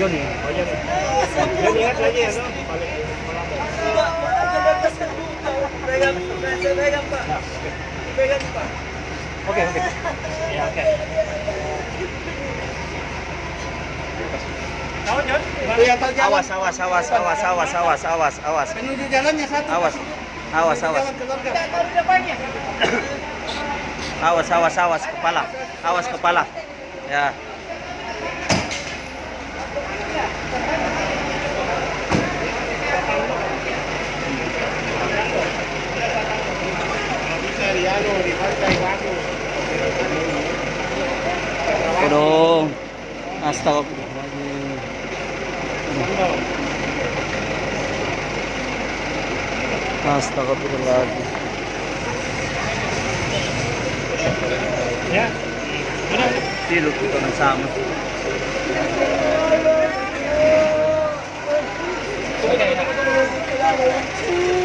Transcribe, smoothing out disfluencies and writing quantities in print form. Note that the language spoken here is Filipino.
Johnny. O yan. Yan, ingat lagi, ano? Balik. Okay, okay. Yeah, okay. Tahu, John? Awas, awas, awas, awas, awas, awas, awas, awas. Menuju jalannya satu. Awas. Awas, awas. Awas, awas, awas, kepala. Awas kepala. Ya. Tudung. Astagfirullahaladzim. Astagfirullahaladzim. Ya. Mana? Silot ito ng sama. Sudah, ya.